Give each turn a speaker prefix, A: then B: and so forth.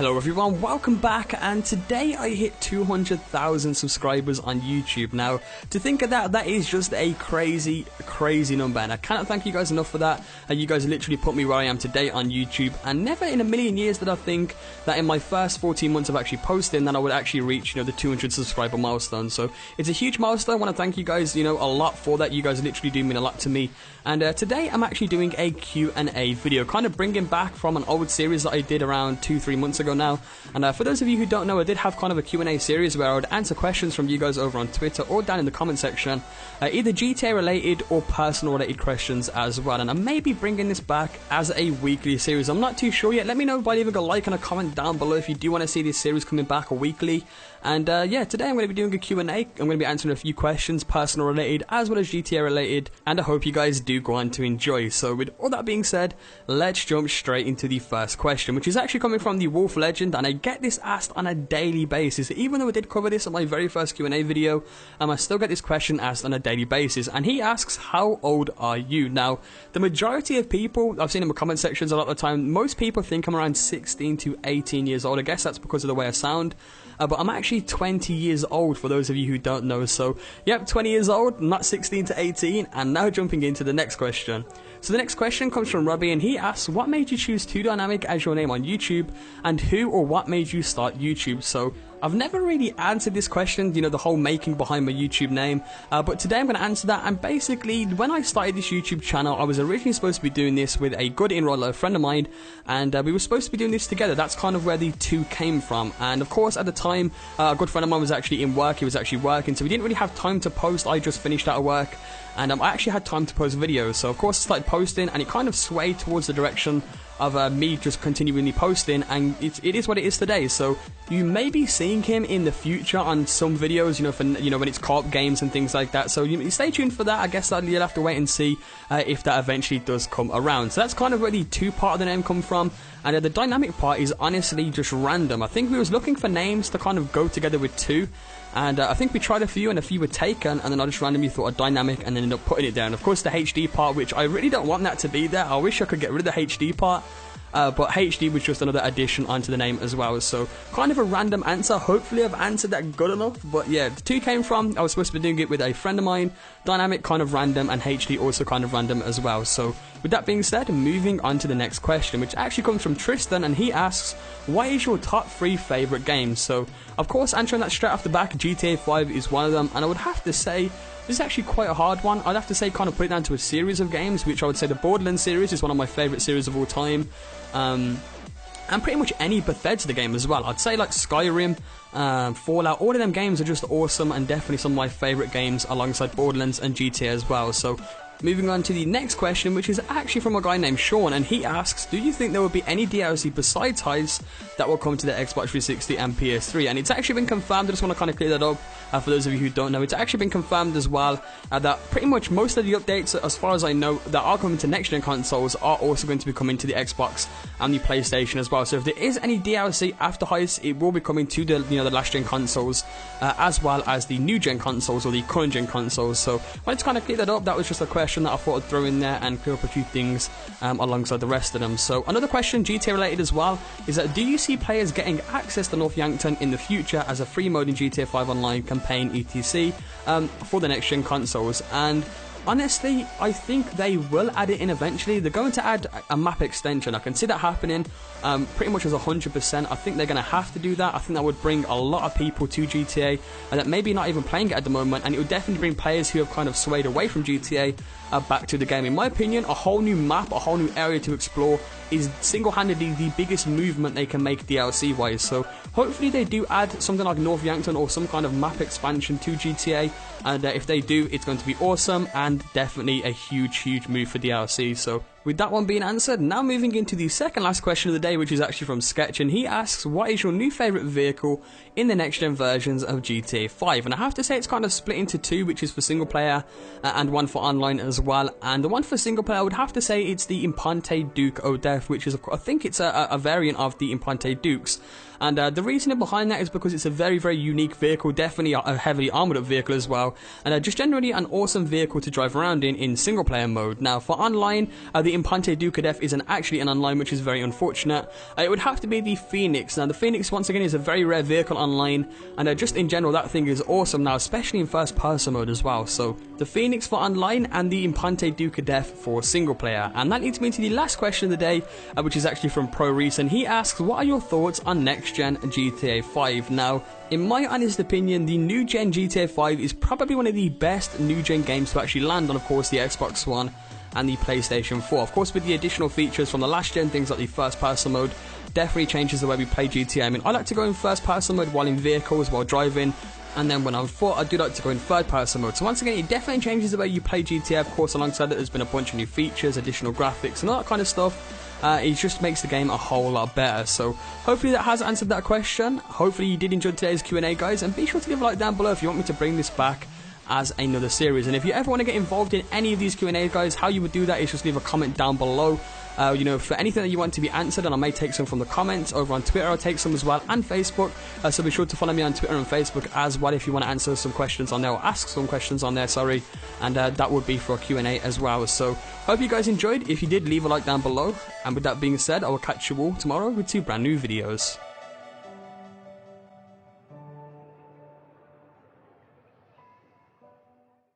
A: Hello everyone, welcome back, and today I hit 200,000 subscribers on YouTube. Now, to think of that, that is just a crazy number, and I cannot thank you guys enough for that. You guys literally put me where I am today on YouTube, and never in a million years did I think that in my first 14 months of actually posting that I would actually reach, the 200 subscriber milestone. So it's a huge milestone. I want to thank you guys, a lot for that. You guys literally do mean a lot to me. And today I'm actually doing a Q&A video, kind of bringing back from an old series that I did around 2-3 months ago now. And for those of you who don't know, I did have kind of a Q&A series where I would answer questions from you guys over on Twitter or down in the comment section, either GTA related or personal related questions as well. And I may be bringing this back as a weekly series. I'm not too sure yet. Let me know by leaving a like and a comment down below if you do want to see this series coming back weekly. And yeah, today I'm going to be doing a Q&A. I'm going to be answering a few questions, personal related as well as GTA related, and I hope you guys do go on to enjoy. So with all that being said, let's jump straight into the first question, which is actually coming from the Wolf Legend, and I get this asked on a daily basis. Even though I did cover this on my very first Q&A video, I still get this question asked on a daily basis, and he asks, how old are you? Now, the majority of people, I've seen in my comment sections a lot of the time, most people think I'm around 16 to 18 years old. I guess that's because of the way I sound. But I'm actually 20 years old, for those of you who don't know. So, yep, 20 years old, not 16 to 18. And now jumping into the next question. So the next question comes from Robbie, and he asks, what made you choose 2Dynamic as your name on YouTube? And who or what made you start YouTube? So, I've never really answered this question, the whole making behind my YouTube name, but today I'm going to answer that. And basically, when I started this YouTube channel, I was originally supposed to be doing this with a good in real life friend of mine, and we were supposed to be doing this together. That's kind of where the two came from. And of course, at the time, a good friend of mine was actually in work. He was actually working, so we didn't really have time to post. I just finished out of work, and I actually had time to post videos. So of course I started posting, and it kind of swayed towards the direction of me just continually posting, and it is what it is today. So you may be seeing him in the future on some videos, for when it's co-op games and things like that. So you stay tuned for that. I guess that you'll have to wait and see if that eventually does come around. So that's kind of where the 2 part of the name come from, and the dynamic part is honestly just random. I think we was looking for names to kind of go together with 2. And I think we tried a few, and a few were taken, and then I just randomly thought of dynamic and then ended up putting it there. And of course the HD part, which I really don't want that to be there. I wish I could get rid of the HD part, but HD was just another addition onto the name as well. So kind of a random answer. Hopefully I've answered that good enough. But yeah, the 2 came from, I was supposed to be doing it with a friend of mine. Dynamic kind of random, and HD also kind of random as well. So with that being said, moving on to the next question, which actually comes from Tristan, and he asks, what is your top 3 favourite games? So of course, answering that straight off the back, GTA 5 is one of them, and I would have to say this is actually quite a hard one. I'd have to say kind of put it down to a series of games, which I would say the Borderlands series is one of my favourite series of all time. And pretty much any Bethesda game as well. I'd say like Skyrim, Fallout, all of them games are just awesome, and definitely some of my favourite games alongside Borderlands and GTA as well. So moving on to the next question, which is actually from a guy named Sean, and he asks, do you think there will be any DLC besides Heist that will come to the Xbox 360 and PS3? And it's actually been confirmed. I just want to kind of clear that up for those of you who don't know. It's actually been confirmed as well that pretty much most of the updates, as far as I know, that are coming to next-gen consoles are also going to be coming to the Xbox and the PlayStation as well. So if there is any DLC after Heist, it will be coming to the the last-gen consoles as well as the new-gen consoles or the current-gen consoles. So I wanted to kind of clear that up. That was just a question that I thought I'd throw in there and clear up a few things alongside the rest of them. So another question, GTA related as well, is that do you see players getting access to North Yankton in the future as a free mode in GTA 5 Online campaign etc. For the next gen consoles? And honestly, I think they will add it in eventually. They're going to add a map extension. I can see that happening pretty much as 100%. I think they're going to have to do that. I think that would bring a lot of people to GTA and that maybe not even playing it at the moment, and it would definitely bring players who have kind of swayed away from GTA back to the game. In my opinion, a whole new map, a whole new area to explore is single-handedly the biggest movement they can make DLC-wise. So hopefully they do add something like North Yankton or some kind of map expansion to GTA, and if they do, it's going to be awesome and definitely a huge move for DLC. So with that one being answered, now moving into the second last question of the day, which is actually from Sketch, and he asks, what is your new favourite vehicle in the next gen versions of GTA 5? And I have to say it's kind of split into 2, which is for single player and one for online as well. And the one for single player, I would have to say it's the Imponte Duke O'Death, which is, I think it's a variant of the Imponte Dukes. And the reasoning behind that is because it's a very, very unique vehicle, definitely a heavily armoured up vehicle as well, and just generally an awesome vehicle to drive around in single player mode. Now for online, the Impante Ducadef isn't actually an online, which is very unfortunate. It would have to be the Phoenix. Now the Phoenix once again is a very rare vehicle online, and just in general that thing is awesome now, especially in first person mode as well. So the Phoenix for online and the Impante Ducadef for single player. And that leads me to the last question of the day, which is actually from Pro Reason. He asks, what are your thoughts on next gen GTA 5? Now, in my honest opinion, the new gen GTA 5 is probably one of the best new gen games to actually land on, of course, the Xbox One and the PlayStation 4. Of course, with the additional features from the last gen, things like the first person mode, definitely changes the way we play GTA. I mean, I like to go in first person mode while in vehicles, while driving, and then when I'm on foot, I do like to go in third person mode. So once again, it definitely changes the way you play GTA. Of course, alongside it, there's been a bunch of new features, additional graphics, and all that kind of stuff. It just makes the game a whole lot better. So hopefully that has answered that question. Hopefully you did enjoy today's Q&A, guys, and be sure to leave a like down below if you want me to bring this back as another series. And if you ever want to get involved in any of these Q&A, guys, how you would do that is just leave a comment down below. You know, for anything that you want to be answered, and I may take some from the comments. Over on Twitter I'll take some as well, and Facebook, so be sure to follow me on Twitter and Facebook as well if you want to answer some questions on there, or ask some questions on there, sorry, and that would be for a Q&A as well. So hope you guys enjoyed. If you did, leave a like down below, and with that being said, I will catch you all tomorrow with 2 brand new videos.